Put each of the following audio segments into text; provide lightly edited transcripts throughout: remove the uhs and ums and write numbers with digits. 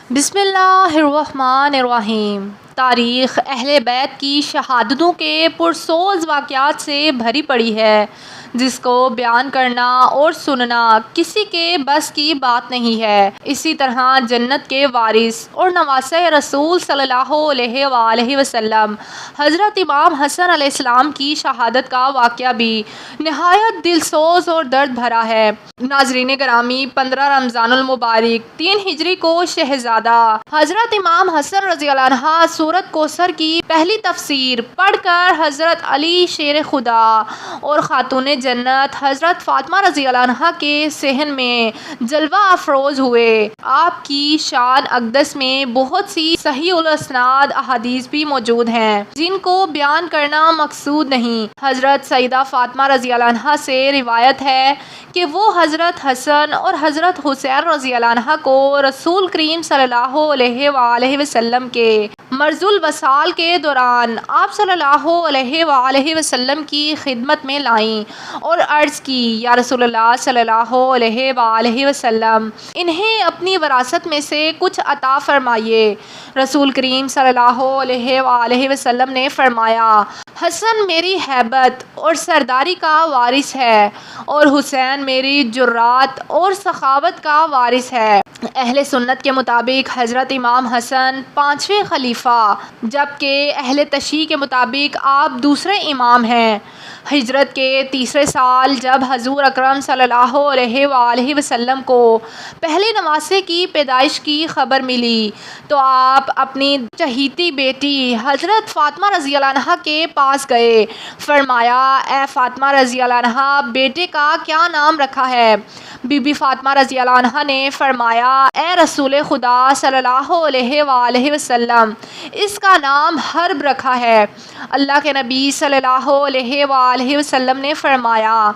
بسم اللہ الرحمن الرحیم۔ تاریخ اہل بیت کی شہادتوں کے پرسوز واقعات سے بھری پڑی ہے، جس کو بیان کرنا اور سننا کسی کے بس کی بات نہیں ہے۔ اسی طرح جنت کے وارث اور نواسۂ رسول صلی اللہ علیہ وآلہ وسلم حضرت امام حسن علیہ السلام کی شہادت کا واقعہ بھی نہایت دلسوز اور درد بھرا ہے۔ ناظرین گرامی، 15 رمضان المبارک 3 ہجری کو شہزادہ حضرت امام حسن رضی اللہ عنہ سورۃ کوثر کی پہلی تفسیر پڑھ کر حضرت علی شیر خدا اور خاتون جنت حضرت فاطمہ رضی اللہ عنہ کے صحن میں جلوہ افروز ہوئے۔ آپ کی شان اقدس میں بہت سی صحیح الاسناد احادیث بھی موجود ہیں، جن کو بیان کرنا مقصود نہیں۔ حضرت سیدہ فاطمہ رضی اللہ عنہ سے روایت ہے کہ وہ حضرت حسن اور حضرت حسین رضی اللہ عنہ کو رسول کریم صلی اللہ علیہ وآلہ وسلم کے مرض الوصال کے دوران آپ صلی اللہ علیہ وآلہ وسلم کی خدمت میں لائیں اور عرض کی، یا رسول اللہ صلی اللہ علیہ وآلہ وسلم، انہیں اپنی وراثت میں سے کچھ عطا فرمائیے۔ رسول کریم صلی اللہ علیہ وآلہ وسلم نے فرمایا، حسن میری ہیبت اور سرداری کا وارث ہے اور حسین میری جرات اور سخاوت کا وارث ہے۔ اہل سنت کے مطابق حضرت امام حسن 5ویں خلیفہ، جبکہ اہل تشیع کے مطابق آپ دوسرے امام ہیں۔ ہجرت کے تیسرے سال جب حضور اکرم صلی اللہ علیہ وآلہ وسلم کو پہلے نواسے کی پیدائش کی خبر ملی تو آپ اپنی چہیتی بیٹی حضرت فاطمہ رضی اللہ عنہ کے پاس گئے۔ فرمایا، اے فاطمہ رضی اللہ عنہ، بیٹے کا کیا نام رکھا ہے؟ بی بی فاطمہ رضی اللہ عنہ نے فرمایا، اے رسول خدا صلی اللہ علیہ وآلہ وسلم، اس کا نام حرب رکھا ہے۔ اللہ کے نبی صلی اللہ علیہ وآلہ وسلم نے فرمایا،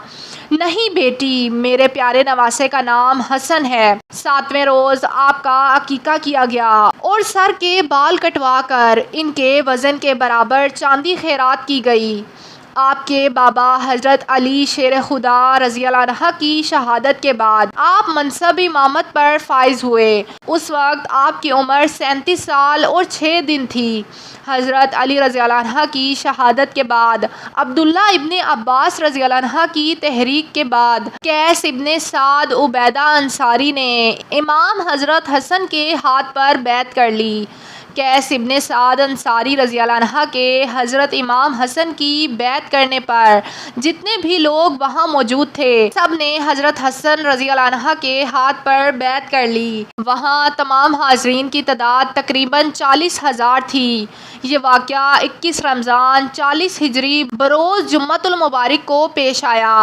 نہیں بیٹی، میرے پیارے نواسے کا نام حسن ہے۔ 7ویں روز آپ کا عقیقہ کیا گیا اور سر کے بال کٹوا کر ان کے وزن کے برابر چاندی خیرات کی گئی۔ آپ کے بابا حضرت علی شیر خدا رضی اللہ عنہ کی شہادت کے بعد آپ منصب امامت پر فائز ہوئے۔ اس وقت آپ کی عمر 37 سال اور 6 دن تھی۔ حضرت علی رضی اللہ عنہ کی شہادت کے بعد عبداللہ ابن عباس رضی اللہ عنہ کی تحریک کے بعد قیس ابن سعد عبیدہ انصاری نے امام حضرت حسن کے ہاتھ پر بیعت کر لی۔ قیس ابن سعد انصاری رضی اللہ عنہ کے حضرت امام حسن کی بیعت کرنے پر جتنے بھی لوگ وہاں موجود تھے، سب نے حضرت حسن رضی اللہ عنہ کے ہاتھ پر بیعت کر لی۔ وہاں تمام حاضرین کی تعداد تقریباً 40,000 تھی۔ یہ واقعہ 21 رمضان 40 ہجری بروز جمعۃ المبارک کو پیش آیا۔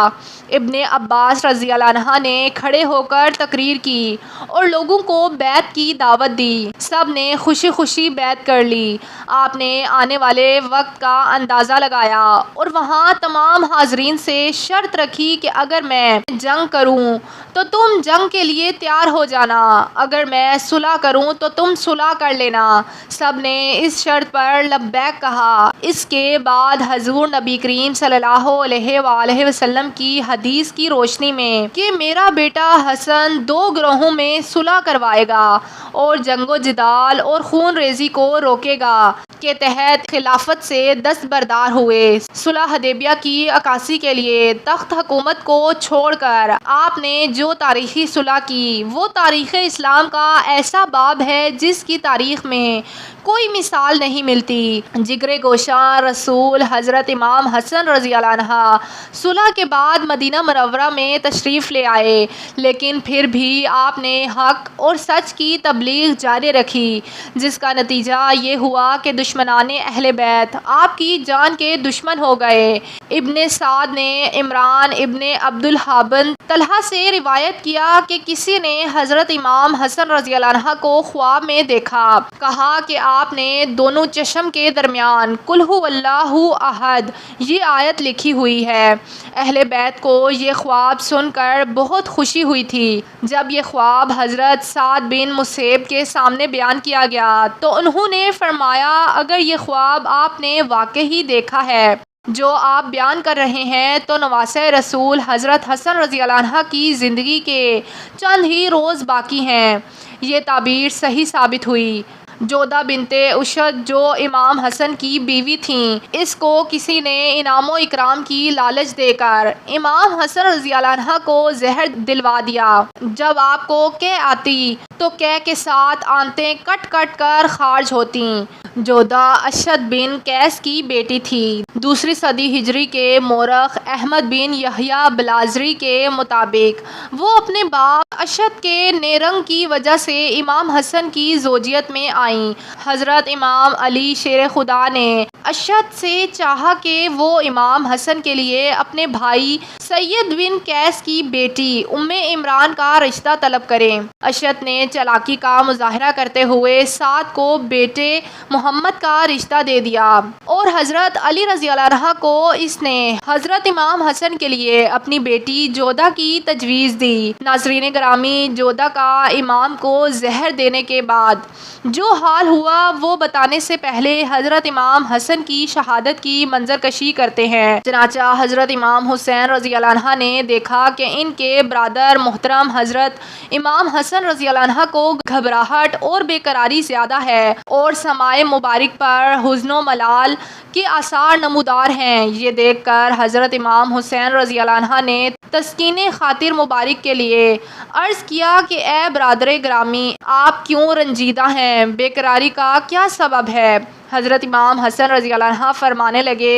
ابن عباس رضی اللہ عنہ نے کھڑے ہو کر تقریر کی اور لوگوں کو بیعت کی دعوت دی۔ سب نے خوشی خوشی بیعت کر لی۔ آپ نے آنے والے وقت کا اندازہ لگایا اور وہاں تمام حاضرین سے شرط رکھی کہ اگر میں جنگ کروں تو تم جنگ کے لیے تیار ہو جانا، اگر میں صلح کروں تو تم صلح کر لینا۔ سب نے اس شرط پر لبیک کہا۔ اس کے بعد حضور نبی کریم صلی اللہ علیہ وآلہ وسلم کی حدیث کی روشنی میں کہ میرا بیٹا حسن 2 گروہوں میں صلح کروائے گا اور جنگ و جدال اور خون ریزی کو روکے گا کے تحت خلافت سے دستبردار ہوئے۔ صلح حدیبیہ کی عکاسی کے لیے تخت حکومت کو چھوڑ کر آپ نے جو تاریخی صلح کی، وہ تاریخ اسلام کا ایسا باب ہے جس کی تاریخ میں کوئی مثال نہیں ملتی۔ جگر گوشہ رسول حضرت امام حسن رضی اللہ عنہ صلح کے بعد مدینہ منورہ میں تشریف لے آئے، لیکن پھر بھی آپ نے حق اور سچ کی تبلیغ جاری رکھی، جس کا نتیجہ یہ ہوا کہ دشمنان اہل بیت آپ کی جان کے دشمن ہو گئے۔ ابن سعد نے عمران ابن عبد الحابن طلحہ سے روایت کیا کہ کسی نے حضرت امام حسن رضی اللہ عنہ کو خواب میں دیکھا، کہا کہ آپ نے دونوں چشم کے درمیان قل ھو اللہ احد یہ آیت لکھی ہوئی ہے۔ اہل بیت کو یہ خواب سن کر بہت خوشی ہوئی تھی۔ جب یہ خواب حضرت سعد بن مسیب کے سامنے بیان کیا گیا تو انہوں نے فرمایا، اگر یہ خواب آپ نے واقعی دیکھا ہے جو آپ بیان کر رہے ہیں تو نواسۂ رسول حضرت حسن رضی اللہ عنہ کی زندگی کے چند ہی روز باقی ہیں۔ یہ تعبیر صحیح ثابت ہوئی۔ جودہ بنت اشد جو امام حسن کی بیوی تھیں، اس کو کسی نے انعام و اکرام کی لالچ دے کر امام حسن رضی اللہ عنہ کو زہر دلوا دیا۔ جب آپ کو قے آتی تو قے کے ساتھ آنتیں کٹ کٹ کر خارج ہوتیں۔ جودہ اشد بن قیس کی بیٹی تھی۔ دوسری صدی ہجری کے مورخ احمد بن یحییٰ بلازری کے مطابق وہ اپنے باپ اشد کے نیرنگ کی وجہ سے امام حسن کی زوجیت میں آئیں۔ حضرت امام علی شیر خدا نے اشد سے چاہا کہ وہ امام حسن کے لیے اپنے بھائی سید بن قیس کی بیٹی ام عمران کا رشتہ طلب کریں۔ اشد نے چالاکی کا مظاہرہ کرتے ہوئے سعد کو بیٹے محمد کا رشتہ دے دیا اور حضرت علی رضی اللہ عنہ کو اس نے حضرت امام حسن کے لیے اپنی بیٹی جودہ کی تجویز دی۔ ناظرین گرامی، جودہ کا امام کو زہر دینے کے بعد جو حال ہوا وہ بتانے سے پہلے حضرت امام حسن کی شہادت کی منظر کشی کرتے ہیں۔ چنانچہ حضرت امام حسین رضی اللہ عنہ نے دیکھا کہ ان کے برادر محترم حضرت امام حسن رضی اللہ عنہ کو گھبراہٹ اور بے قراری زیادہ ہے اور سمائے مبارک پر حزن و ملال کے آثار نمودار ہیں۔ یہ دیکھ کر حضرت امام حسین رضی اللہ عنہ نے تسکین خاطر مبارک کے لیے عرض کیا کہ اے برادر گرامی، آپ کیوں رنجیدہ ہیں؟ بے قراری کا کیا سبب ہے؟ حضرت امام حسن رضی اللہ عنہ فرمانے لگے،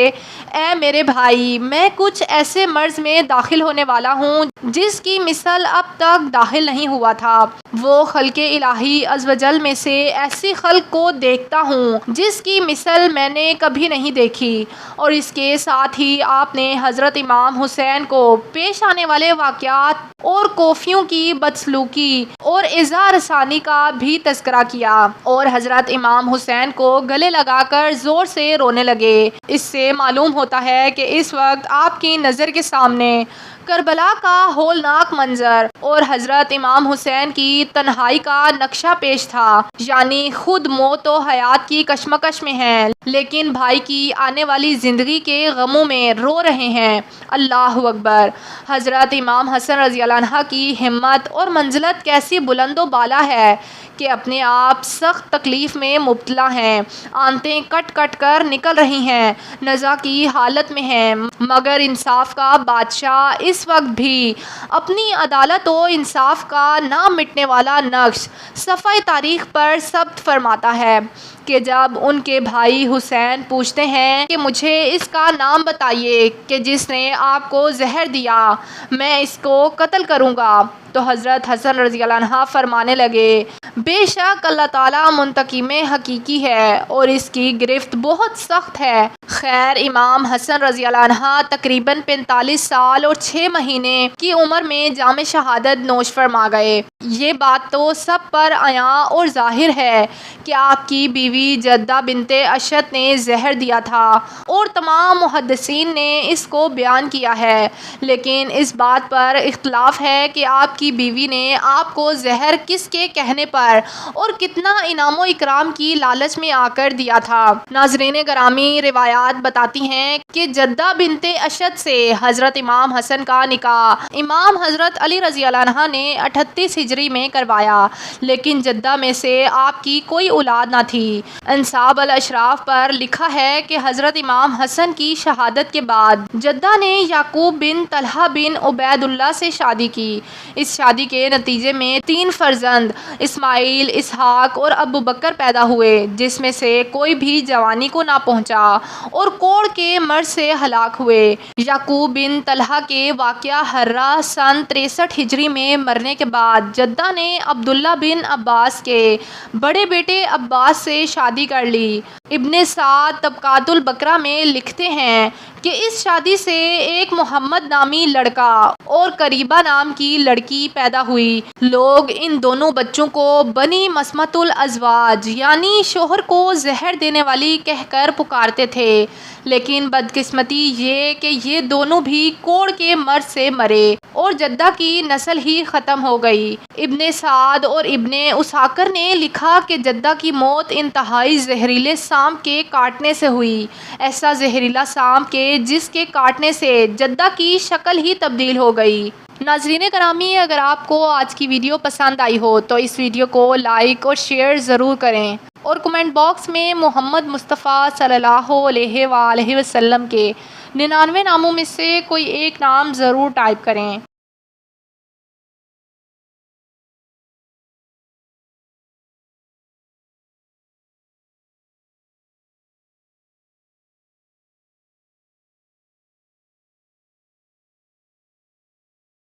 اے میرے بھائی، میں کچھ ایسے مرض میں داخل ہونے والا ہوں جس کی مثل اب تک داخل نہیں ہوا تھا۔ وہ خلق الہی عز و جل میں سے ایسی خلق کو دیکھتا ہوں جس کی مثل میں نے کبھی نہیں دیکھی۔ اور اس کے ساتھ ہی آپ نے حضرت امام حسین کو پیش آنے والے واقعات اور کوفیوں کی بدسلوکی اور ایذا رسانی کا بھی تذکرہ کیا اور حضرت امام حسین کو گلے لگا کر زور سے رونے لگے۔ اس سے معلوم ہوتا ہے کہ اس وقت آپ کی نظر کے سامنے کربلا کا ہولناک منظر اور حضرت امام حسین کی تنہائی کا نقشہ پیش تھا، یعنی خود موت و حیات کی کشمکش میں ہیں لیکن بھائی کی آنے والی زندگی کے غموں میں رو رہے ہیں۔ اللہ اکبر! حضرت امام حسن رضی اللہ عنہ کی ہمت اور منزلت کیسی بلند و بالا ہے کہ اپنے آپ سخت تکلیف میں مبتلا ہیں، آنتیں کٹ کٹ کر نکل رہی ہیں، نزع کی حالت میں ہیں، مگر انصاف کا بادشاہ اس وقت بھی اپنی عدالت و انصاف کا نہ مٹنے والا نقش صفحہ تاریخ پر ثبت فرماتا ہے کہ جب ان کے بھائی حسین پوچھتے ہیں کہ مجھے اس کا نام بتائیے کہ جس نے آپ کو زہر دیا، میں اس کو قتل کروں گا، تو حضرت حسن رضی اللہ عنہ فرمانے لگے، بے شک اللہ تعالیٰ منتقم حقیقی ہے اور اس کی گرفت بہت سخت ہے۔ خیر، امام حسن رضی اللہ عنہ تقریباً 45 سال اور 6 مہینے کی عمر میں جام شہادت نوش فرما گئے۔ یہ بات تو سب پر عیاں اور ظاہر ہے کہ آپ کی بیوی جدہ بنت اشد نے زہر دیا تھا اور تمام محدثین نے اس کو بیان کیا ہے، لیکن اس بات پر اختلاف ہے کہ آپ کی بیوی نے آپ کو زہر کس کے کہنے پر اور کتنا انعام و اکرام کی لالچ میں آ کر دیا تھا۔ ناظرین گرامی، روایات بتاتی ہیں کہ جدہ بنت اشد سے حضرت امام حسن کا نکاح امام حضرت علی رضی اللہ عنہ نے 38 ہجری میں کروایا، لیکن جدہ میں سے آپ کی کوئی اولاد نہ تھی۔ انساب الاشراف پر لکھا ہے کہ حضرت امام حسن کی شہادت کے بعد جدہ نے یعقوب بن طلحہ بن عبید اللہ سے شادی کی۔ اس شادی کے نتیجے میں 3 فرزند اسماعیل، اسحاق اور ابو بکر پیدا ہوئے، جس میں سے کوئی بھی جوانی کو نہ پہنچا اور کوڑ کے مرض سے ہلاک ہوئے۔ یعقوب بن طلحہ کے واقعہ ہرہ سن 63 ہجری میں مرنے کے بعد جدہ نے عبداللہ بن عباس کے بڑے بیٹے عباس سے شادی کر لی۔ ابن سعد طبقات البقرہ میں لکھتے ہیں کہ اس شادی سے ایک محمد نامی لڑکا اور قریبہ نام کی لڑکی پیدا ہوئی۔ لوگ ان دونوں بچوں کو بنی مسمت الازواج یعنی شوہر کو زہر دینے والی کہہ کر پکارتے تھے، لیکن بدقسمتی یہ کہ یہ دونوں بھی کوڑ کے مرض سے مرے اور جدہ کی نسل ہی ختم ہو گئی۔ ابن سعد اور ابن اساکر نے لکھا کہ جدہ کی موت انتہائی زہریلے سانپ کے کاٹنے سے ہوئی، ایسا زہریلا سانپ کہ جس کے کاٹنے سے جدہ کی شکل ہی تبدیل ہو گئی۔ ناظرین گرامی، اگر آپ کو آج کی ویڈیو پسند آئی ہو تو اس ویڈیو کو لائک اور شیئر ضرور کریں، اور کمنٹ باکس میں محمد مصطفیٰ صلی اللہ علیہ وآلہ وسلم کے 99 ناموں میں سے کوئی ایک نام ضرور ٹائپ کریں۔